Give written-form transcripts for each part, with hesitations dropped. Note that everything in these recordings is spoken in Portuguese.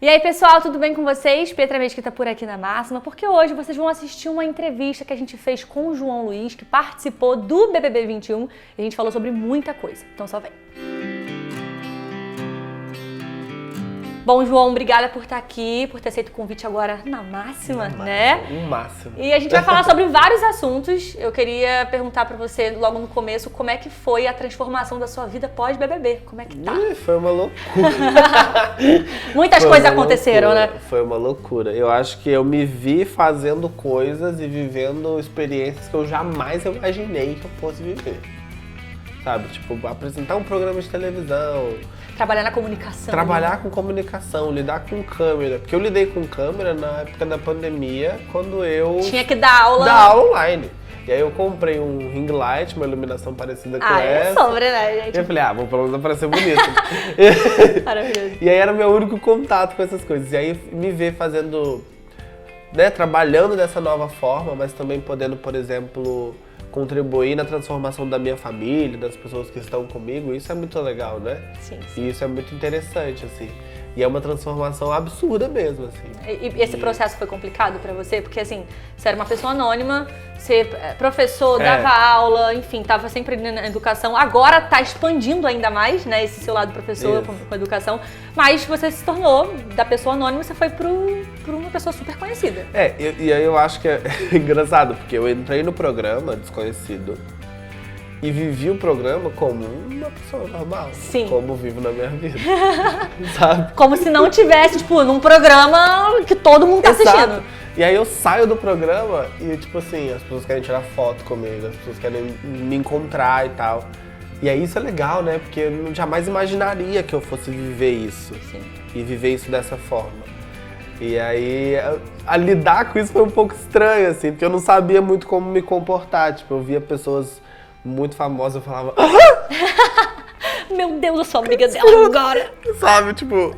E aí, pessoal, tudo bem com vocês? Petra Mesquita por aqui na Máxima, porque hoje vocês vão assistir uma entrevista que a gente fez com o João Luiz, que participou do BBB 21, e a gente falou sobre muita coisa. Então só vem. Bom, João, obrigada por estar aqui, por ter aceito o convite agora na Máxima, né? O máximo. E a gente vai falar sobre vários assuntos. Eu queria perguntar pra você, logo no começo, como é que foi a transformação da sua vida pós-BBB? Como é que tá? Foi uma loucura. Muitas coisas aconteceram, loucura, né? Foi uma loucura. Eu acho que eu me vi fazendo coisas e vivendo experiências que eu jamais imaginei que eu fosse viver. Sabe? Tipo, apresentar um programa de televisão. Trabalhar na comunicação. Trabalhar com comunicação, lidar com câmera. Porque eu lidei com câmera na época da pandemia, quando eu... Tinha que dar aula. Dar aula online. E aí eu comprei um ring light, uma iluminação parecida com essa. Sobre, né, gente? E eu falei, vou pelo menos aparecer bonito. Maravilhoso. E aí era o meu único contato com essas coisas. E aí me ver fazendo, né, trabalhando dessa nova forma, mas também podendo, por exemplo, contribuir na transformação da minha família, das pessoas que estão comigo, isso é muito legal, né? Sim. E isso é muito interessante, assim. E é uma transformação absurda mesmo, assim. E esse processo foi complicado pra você? Porque, assim, você era uma pessoa anônima, você professor, dava aula, enfim, tava sempre na educação. Agora tá expandindo ainda mais, né, esse seu lado professor com educação. Mas você se tornou, da pessoa anônima, você foi pra uma pessoa super conhecida. E aí eu acho que é engraçado, porque eu entrei no programa desconhecido e vivi o programa como uma pessoa normal. Sim. Como vivo na minha vida. Sabe? Como se não tivesse, tipo, num programa que todo mundo tá assistindo. E aí eu saio do programa e, tipo assim, as pessoas querem tirar foto comigo, as pessoas querem me encontrar e tal. E aí isso é legal, né? Porque eu jamais imaginaria que eu fosse viver isso. Sim. E viver isso dessa forma. E aí, a lidar com isso foi um pouco estranho, assim, porque eu não sabia muito como me comportar. Tipo, eu via pessoas muito famosas, eu falava... Meu Deus, eu sou amiga dela agora. Sabe, tipo...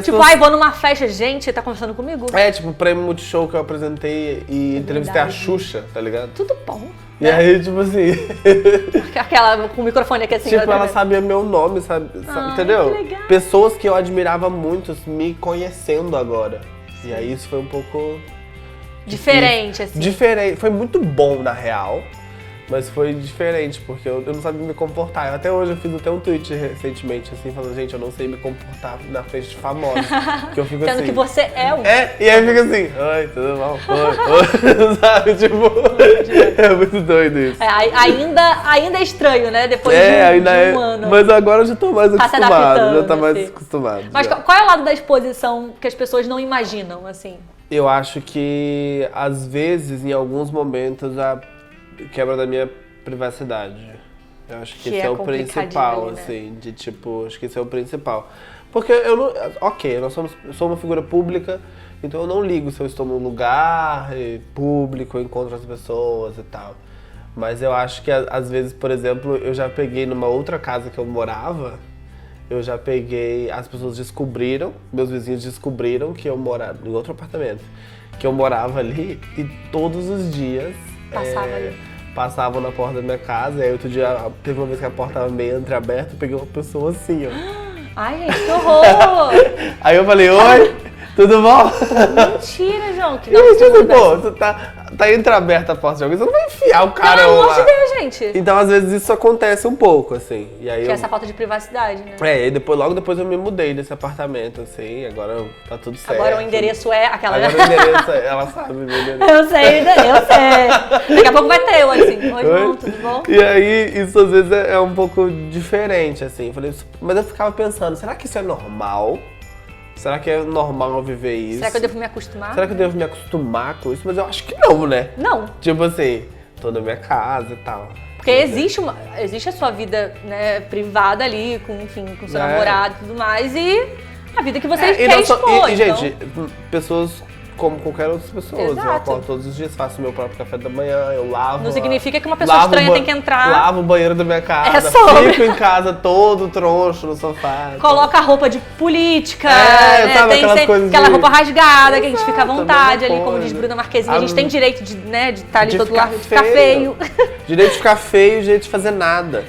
Tipo, vou numa festa, gente, tá conversando comigo? Tipo, o prêmio Multishow que eu apresentei e entrevistei a Xuxa, tá ligado? Tudo bom. E aí, tipo assim... Aquela com o microfone aqui assim. Tipo, ela sabia meu nome, sabe? Entendeu? Que legal. Pessoas que eu admirava muito me conhecendo agora. E aí isso foi um pouco... Diferente, assim. Diferente. Foi muito bom, na real. Mas foi diferente, porque eu não sabia me comportar. Até hoje eu fiz até um tweet recentemente, assim, falando, gente, eu não sei me comportar na frente de famosos. Que eu fico Sendo assim... que você é um. E aí fica assim, oi, tudo bom? Oi. Sabe, tipo... É muito doido isso. Ainda é estranho, né? Depois de um ano. Mas agora eu já tô mais acostumado. Já tá mais assim. acostumado. Mas já. Qual é o lado da exposição que as pessoas não imaginam, assim? Eu acho que, às vezes, em alguns momentos, a quebra da minha privacidade. Eu acho que esse é o principal, né? assim, de tipo, acho que esse é o principal. Porque eu não... Ok, eu sou uma figura pública, então eu não ligo se eu estou num lugar público, eu encontro as pessoas e tal. Mas eu acho que, às vezes, por exemplo, eu já peguei numa outra casa que eu morava, as pessoas descobriram, meus vizinhos descobriram que eu morava em outro apartamento, que eu morava ali e todos os dias passavam na porta da minha casa. E aí outro dia, teve uma vez que a porta estava meio entreaberta, eu peguei uma pessoa assim, ó. Ai, gente, que horror! Aí eu falei, oi, tudo bom? Mentira, João, que pô, tá entreaberta a porta de alguém, você não vai enfiar o cara lá. Pelo amor de Deus, gente. Então, às vezes, isso acontece um pouco, assim. E aí essa falta de privacidade, né? E logo depois eu me mudei desse apartamento, assim, agora tá tudo certo. Agora o endereço é aquela... Agora o endereço, ela sabe o meu endereço. Eu sei. Daqui a pouco vai ter, assim. Oi, João, tudo bom? E aí, isso às vezes é um pouco diferente, assim. Mas eu ficava pensando, será que isso é normal? Será que é normal eu viver isso? Será que eu devo me acostumar? Será que eu devo me acostumar com isso? Mas eu acho que não, né? Não. Tipo assim, tô na minha casa e tal. Porque existe a sua vida, né, privada ali, com seu namorado e tudo mais, e a vida que você quer expor. Gente, pessoas como qualquer outra pessoa. Exato. Eu acordo todos os dias, faço meu próprio café da manhã, eu lavo. Não significa que uma pessoa estranha tem que entrar. Lavo o banheiro da minha casa, fico em casa todo troncho no sofá. Coloca a roupa de política, né? Sabe, tem aquela roupa rasgada, que a gente fica à vontade ali, como diz Bruna Marquezine. A gente tem direito de estar ali todo lado, de ficar feio. Direito de ficar feio, direito de fazer nada.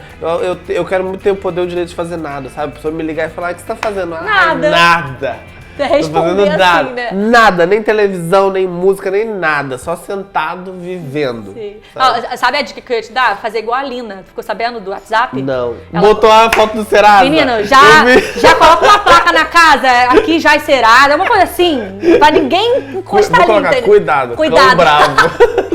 Eu quero muito ter o poder, o direito de fazer nada, sabe? A pessoa me ligar e falar, o que você tá fazendo? Nada. Nada. Responder assim, nada, né? nada, nem televisão, nem música, nem nada. Só sentado, vivendo. Sim. Sabe? Sabe a dica que eu ia te dar? Fazer igual a Lina. Ficou sabendo do WhatsApp? Não. Ela... Botou a foto do Serasa. Menino, já coloca uma placa na casa, aqui já é Serasa, uma coisa assim, pra ninguém encostar ali. Colocar, cuidado. Cão bravo.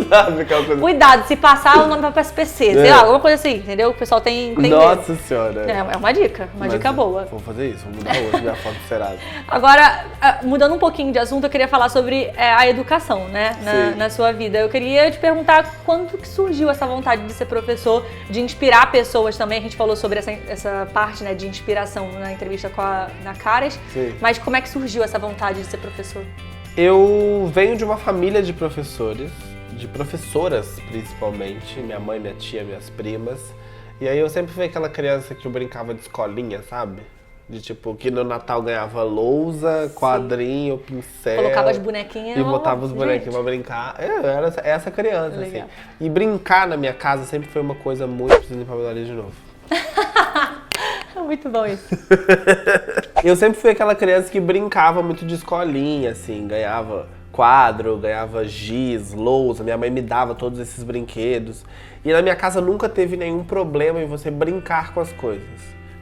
Sabe, coisa... Cuidado, se passar o nome pra SPC, sei lá, alguma coisa assim, entendeu? O pessoal tem Nossa medo. Senhora. É uma dica, dica boa. Vou fazer isso, vou mudar hoje minha foto do Serasa. Agora, mudando um pouquinho de assunto, eu queria falar sobre a educação, né, na sua vida. Eu queria te perguntar quando que surgiu essa vontade de ser professor, de inspirar pessoas também. A gente falou sobre essa parte, né, de inspiração na entrevista com a Ana Caras. Sim. Mas como é que surgiu essa vontade de ser professor? Eu venho de uma família de professores, de professoras principalmente, minha mãe, minha tia, minhas primas. E aí eu sempre fui aquela criança que eu brincava de escolinha, sabe? De tipo, que no Natal ganhava lousa, quadrinho, pincel. Colocava as bonequinhas. E botava os bonequinhos pra brincar. Eu era essa criança, legal. assim. E brincar na minha casa sempre foi uma coisa muito... Preciso limpar meu nariz de novo. Muito bom isso. Eu sempre fui aquela criança que brincava muito de escolinha, assim, ganhava quadro, ganhava giz, lousa, minha mãe me dava todos esses brinquedos. E na minha casa nunca teve nenhum problema em você brincar com as coisas.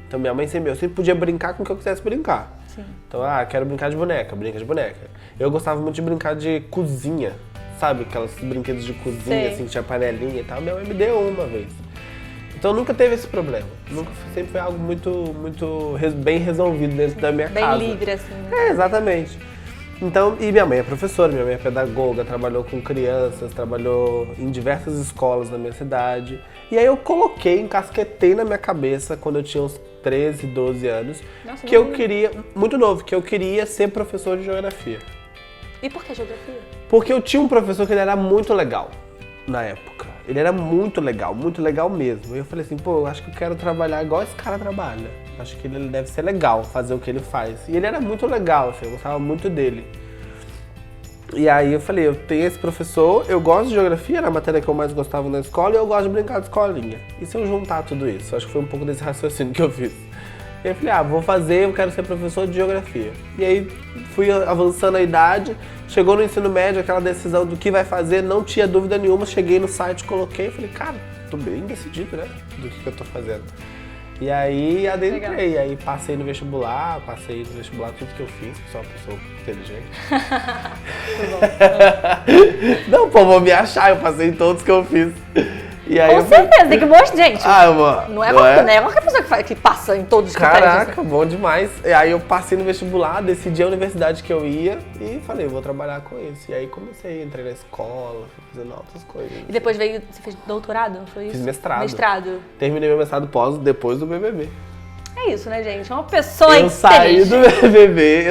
Então eu sempre podia brincar com o que eu quisesse brincar. Sim. Então, quero brincar de boneca, brinca de boneca. Eu gostava muito de brincar de cozinha, sabe? Aqueles brinquedos de cozinha, Sei. assim, que tinha panelinha e tal. Minha mãe me deu uma vez. Então nunca teve esse problema. Sempre foi algo muito bem resolvido dentro da minha casa. Bem livre, assim, né? Exatamente. Então, e minha mãe é professora, minha mãe é pedagoga, trabalhou com crianças, trabalhou em diversas escolas na minha cidade. E aí eu encasquetei na minha cabeça, quando eu tinha uns 13, 12 anos, Nossa, que eu queria, muito novo, que eu queria ser professor de geografia. E por que geografia? Porque eu tinha um professor que ele era muito legal na época. Ele era muito legal mesmo. E eu falei assim, pô, eu acho que eu quero trabalhar igual esse cara trabalha. Acho que ele deve ser legal fazer o que ele faz. E ele era muito legal, assim, eu gostava muito dele. E aí eu falei, eu tenho esse professor, eu gosto de geografia, era a matéria que eu mais gostava na escola, e eu gosto de brincar de escolinha. E se eu juntar tudo isso? Acho que foi um pouco desse raciocínio que eu fiz. E aí eu falei, eu quero ser professor de geografia. E aí fui avançando a idade, chegou no ensino médio, aquela decisão do que vai fazer, não tinha dúvida nenhuma, cheguei no site, coloquei e falei, cara, tô bem decidido, né, do que eu tô fazendo. E aí adentrei, aí passei no vestibular tudo que eu fiz, sou uma pessoa inteligente. Não, pô, vou me achar, eu passei em todos que eu fiz. E aí Com certeza, tem que mostrar, gente. Não é qualquer pessoa que passa em todos os critérios. Caraca, bom demais. E aí eu passei no vestibular, decidi a universidade que eu ia e falei, vou trabalhar com isso. E aí comecei, entrei na escola, fui fazendo outras coisas. E depois você fez doutorado, não foi isso? Fiz mestrado. Mestrado. Terminei meu mestrado depois do BBB. É isso, né, gente? É uma pessoa Eu saí do BBB.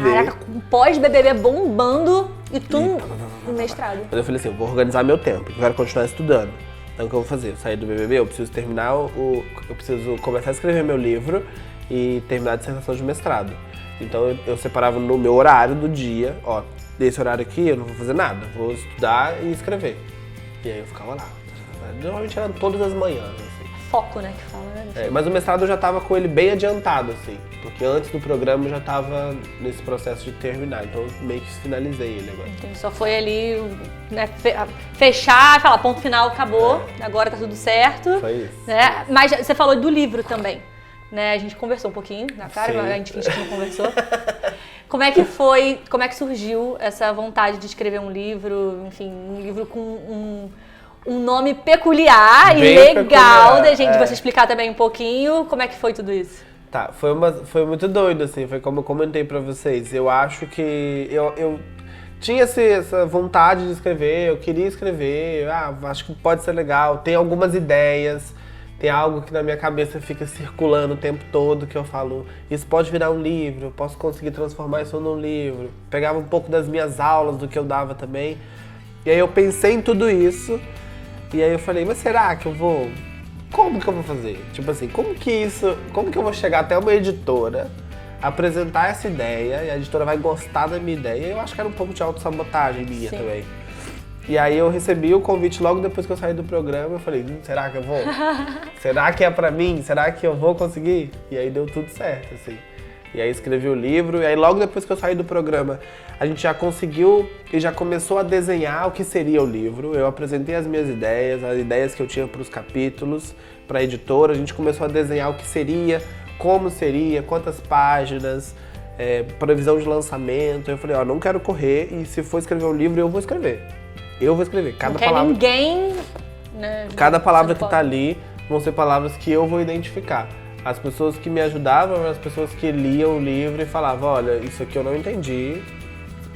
Caraca, com pós-BBB bombando e tu no mestrado. Mas eu falei assim, eu vou organizar meu tempo, eu quero continuar estudando. Então o que eu vou fazer? Eu saí do BBB, eu preciso terminar eu preciso começar a escrever meu livro e terminar a dissertação de mestrado. Então eu separava no meu horário do dia, ó, desse horário aqui eu não vou fazer nada, vou estudar e escrever. E aí eu ficava lá. Normalmente era todas as manhãs, assim. Foco, né, que fala, né? Mas o mestrado eu já tava com ele bem adiantado, assim. Porque antes do programa eu já tava nesse processo de terminar. Então eu meio que finalizei ele agora. Entendi. Só foi ali, né, fechar, falar ponto final, acabou, agora tá tudo certo. Foi isso. Né? Mas você falou do livro também, né? A gente conversou um pouquinho na cara, Sim. mas a gente finge que não conversou. Como é que surgiu essa vontade de escrever um livro, enfim, um livro com um nome peculiar Bem e legal, peculiar, da gente você explicar também um pouquinho como é que foi tudo isso? Tá, foi muito doido, assim, foi como eu comentei pra vocês. Eu acho que eu tinha essa vontade de escrever, eu queria escrever, acho que pode ser legal, tem algumas ideias, tem algo que na minha cabeça fica circulando o tempo todo, que eu falo, isso pode virar um livro, eu posso conseguir transformar isso num livro. Pegava um pouco das minhas aulas, do que eu dava também, e aí eu pensei em tudo isso, e aí eu falei, mas será que eu vou... Como que eu vou fazer? Tipo assim, como que eu vou chegar até uma editora, apresentar essa ideia, e a editora vai gostar da minha ideia? Eu acho que era um pouco de autossabotagem minha também. E aí eu recebi o convite logo depois que eu saí do programa, eu falei, será que eu vou? Será que é pra mim? Será que eu vou conseguir? E aí deu tudo certo, assim. E aí escrevi o livro, e aí logo depois que eu saí do programa, a gente já conseguiu e já começou a desenhar o que seria o livro. Eu apresentei as minhas ideias, as ideias que eu tinha para os capítulos, para a editora. A gente começou a desenhar o que seria, como seria, quantas páginas, previsão de lançamento. Eu falei, ó, não quero correr, e se for escrever um livro, eu vou escrever. Eu vou escrever. Não quer ninguém... Né, cada palavra que tá ali vão ser palavras que eu vou identificar. As pessoas que me ajudavam eram as pessoas que liam o livro e falavam, olha, isso aqui eu não entendi.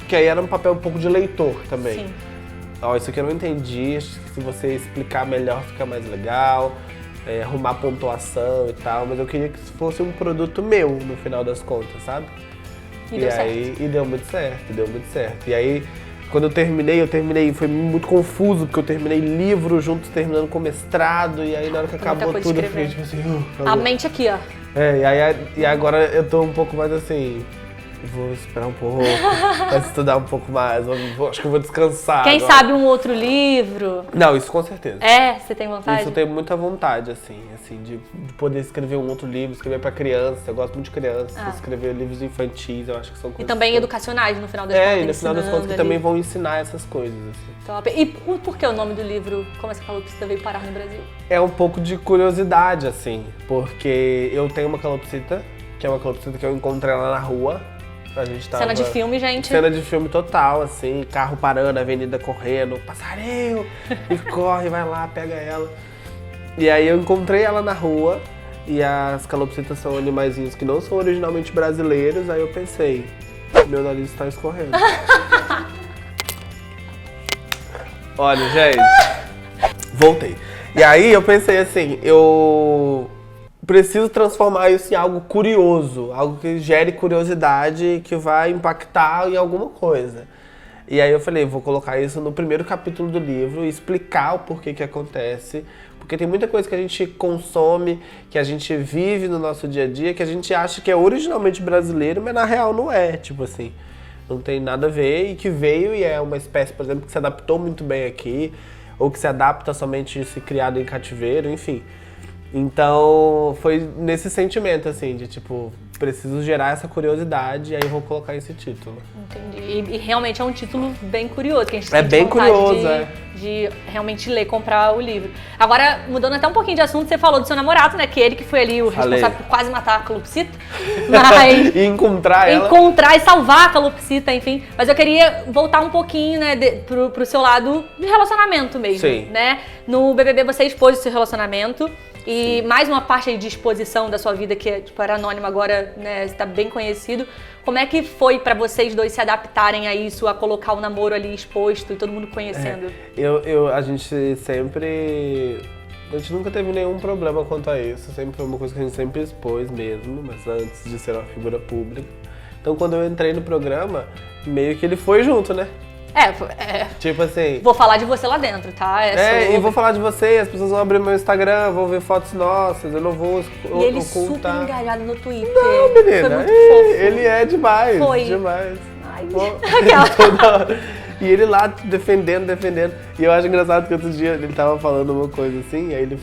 Que aí era um papel um pouco de leitor também. Sim. Ó, isso aqui eu não entendi, se você explicar melhor fica mais legal, arrumar pontuação e tal, mas eu queria que fosse um produto meu, no final das contas, sabe? E deu certo. E deu muito certo. E aí, quando eu terminei, foi muito confuso, porque eu terminei livro junto, terminando com mestrado, e aí na hora que acabou tudo, eu fiquei tipo assim... A mente aqui, ó. E agora eu tô um pouco mais assim... Vou esperar um pouco, vou estudar um pouco mais, acho que eu vou descansar. Quem agora. sabe um outro livro? Não, isso com certeza. Você tem vontade? Isso eu tenho muita vontade, assim de poder escrever um outro livro, escrever pra criança. Eu gosto muito de criança, escrever livros infantis, eu acho que são coisas... E também educacionais, no final das contas. E no final das contas que também vão ensinar essas coisas, assim. Top. E por que o nome do livro, como essa calopsita veio parar no Brasil? É um pouco de curiosidade, assim, porque eu tenho uma calopsita, que é uma calopsita que eu encontrei lá na rua. A gente tava... Cena de filme, gente. Cena de filme total, assim, carro parando, avenida correndo, passarinho, e corre, vai lá, pega ela. E aí eu encontrei ela na rua, e as calopsitas são animaizinhos que não são originalmente brasileiros, aí eu pensei, meu nariz está escorrendo. Olha, gente, voltei. E aí eu pensei assim, eu preciso transformar isso em algo curioso, algo que gere curiosidade, que vai impactar em alguma coisa. E aí eu falei, vou colocar isso no primeiro capítulo do livro e explicar o porquê que acontece. Porque tem muita coisa que a gente consome, que a gente vive no nosso dia a dia, que a gente acha que é originalmente brasileiro, mas na real não é, tipo assim. Não tem nada a ver e que veio e é uma espécie, por exemplo, que se adaptou muito bem aqui, ou que se adapta somente se criado em cativeiro, enfim. Então, foi nesse sentimento, assim, de tipo, preciso gerar essa curiosidade e aí vou colocar esse título. Entendi. E realmente é um título bem curioso, que a gente É tem bem vontade curioso, de realmente ler, comprar o livro. Agora, mudando até um pouquinho de assunto, você falou do seu namorado, né? Que ele que foi ali o responsável por quase matar a calopsita. Mas... e encontrar ela. Encontrar e salvar a calopsita, enfim. Mas eu queria voltar um pouquinho, né, pro seu lado de relacionamento mesmo. Sim. Né? No BBB você expôs o seu relacionamento. E mais uma parte aí de exposição da sua vida que tipo, era anônima, agora né, está bem conhecido. Como é que foi pra vocês dois se adaptarem a isso, a colocar o namoro ali exposto e todo mundo conhecendo? A gente sempre... A gente nunca teve nenhum problema quanto a isso. Sempre foi uma coisa que a gente sempre expôs mesmo, mas antes de ser uma figura pública. Então quando eu entrei no programa, meio que ele foi junto, né? Tipo assim... Vou falar de você lá dentro, tá? E vou falar de você, as pessoas vão abrir meu Instagram, vão ver fotos nossas, eu não vou ocultar. E ele super engajado no Twitter. Não, menina, foi muito fofo. Ele é demais, foi. demais. Ai, E ele lá defendendo. E eu acho engraçado que outro dia ele tava falando uma coisa assim, aí ele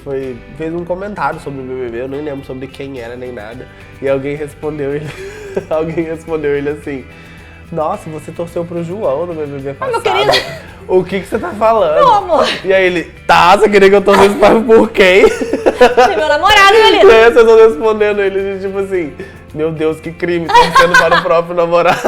fez um comentário sobre o BBB, eu nem lembro sobre quem era nem nada. E alguém respondeu ele assim... Nossa, você torceu pro João no BBB passado. Meu querido. O que você tá falando? Meu amor. E aí ele, você queria que eu torcesse por quem? Você é meu namorado, meu lindo. Vocês estão respondendo ele, tipo assim, meu Deus, que crime, torcendo para o próprio namorado.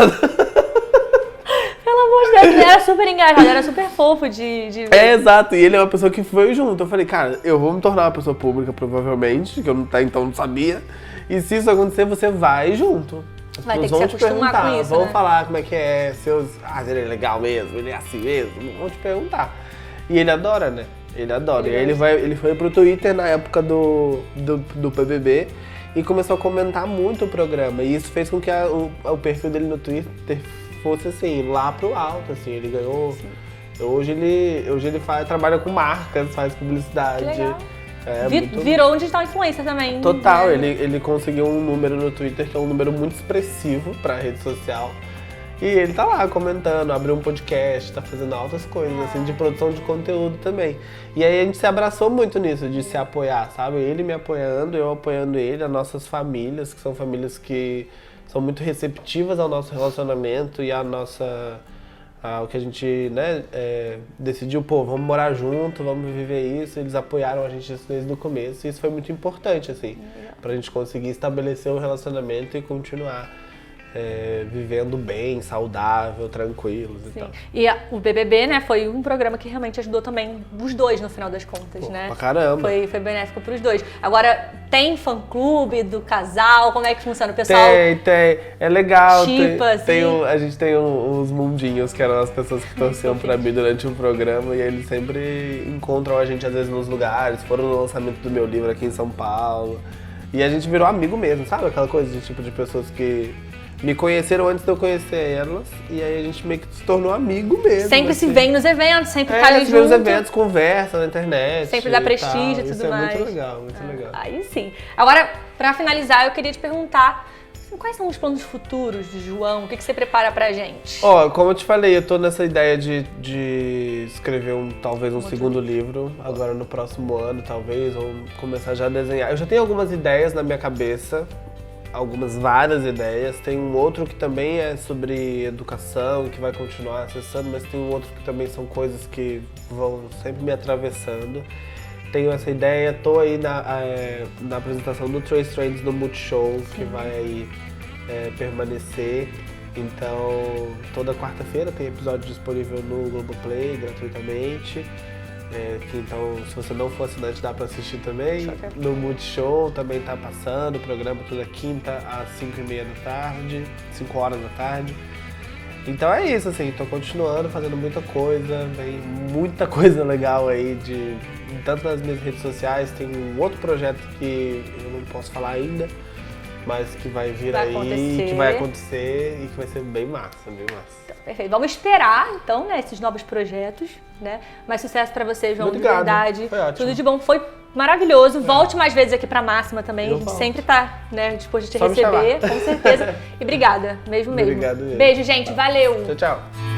Pelo amor de Deus, ele era super engajado, era super fofo de ver. Exato, e ele é uma pessoa que foi junto. Eu falei, cara, eu vou me tornar uma pessoa pública, provavelmente, que eu então não sabia. E se isso acontecer, você vai junto. Vai ter que se acostumar com isso, vão né? falar como é que é, ele é legal mesmo, ele é assim mesmo, vão te perguntar. E ele adora, né? Ele adora. E aí ele foi pro Twitter na época do BBB e começou a comentar muito o programa. E isso fez com que o perfil dele no Twitter fosse assim, lá pro alto, assim, ele ganhou... Hoje ele trabalha com marcas, faz publicidade. Que legal. Virou um digital influencer também. Total, né? ele conseguiu um número no Twitter que é um número muito expressivo pra rede social. E ele tá lá comentando, abriu um podcast, tá fazendo altas coisas, assim, de produção de conteúdo também. E aí a gente se abraçou muito nisso, de se apoiar, sabe? Ele me apoiando, eu apoiando ele, as nossas famílias, que são famílias que são muito receptivas ao nosso relacionamento e ao que a gente, né, decidiu, pô, vamos morar junto, vamos viver isso. Eles apoiaram a gente desde o começo e isso foi muito importante, assim, pra gente conseguir estabelecer um relacionamento e continuar vivendo bem, saudável, tranquilos e tal. E o BBB, né, foi um programa que realmente ajudou também os dois no final das contas, Pô, né? Pra caramba. Foi benéfico pros dois. Agora, tem fã-clube do casal? Como é que funciona? O pessoal Tem. É legal. Assim. A gente tem uns mundinhos que eram as pessoas que torciam pra mim durante o programa e eles sempre encontram a gente, às vezes, nos lugares. Foram no lançamento do meu livro aqui em São Paulo. E a gente virou amigo mesmo, sabe? Aquela coisa de tipo de pessoas que me conheceram antes de eu conhecer elas, e aí a gente meio que se tornou amigo mesmo. Sempre assim. Se vê nos eventos, sempre tá ali se vê nos junto. eventos, conversa na internet. Sempre dá prestígio e tudo Isso mais. É muito legal, muito legal. Aí sim. Agora, pra finalizar, eu queria te perguntar, quais são os planos futuros de João? O que você prepara pra gente? Ó, como eu te falei, eu tô nessa ideia de escrever talvez um segundo livro, agora no próximo ano, talvez, ou começar já a desenhar. Eu já tenho algumas ideias na minha cabeça, várias ideias. Tem um outro que também é sobre educação, que vai continuar acessando, mas tem um outro que também são coisas que vão sempre me atravessando. Tenho essa ideia, tô aí na apresentação do Trace Trends no Multishow, que vai aí permanecer. Então, toda quarta-feira tem episódio disponível no Globoplay, gratuitamente. Então, se você não for assinante, dá pra assistir também. No Multishow também tá passando o programa toda quinta às 5h30 da tarde, 5 horas da tarde. Então é isso, assim, tô continuando, fazendo muita coisa, tem muita coisa legal aí, tanto nas minhas redes sociais, tem um outro projeto que eu não posso falar ainda, mas que vai vir que vai acontecer e que vai ser bem massa, bem massa. Então, perfeito. Vamos esperar, então, né, esses novos projetos, né? Mais sucesso pra você, João, de verdade. Foi ótimo. Tudo de bom, foi maravilhoso. Volte mais vezes aqui pra Máxima também, a gente sempre tá, né, disposto a te receber, com certeza. E obrigada, mesmo. Obrigado mesmo. Beijo, gente, valeu! Tchau, tchau.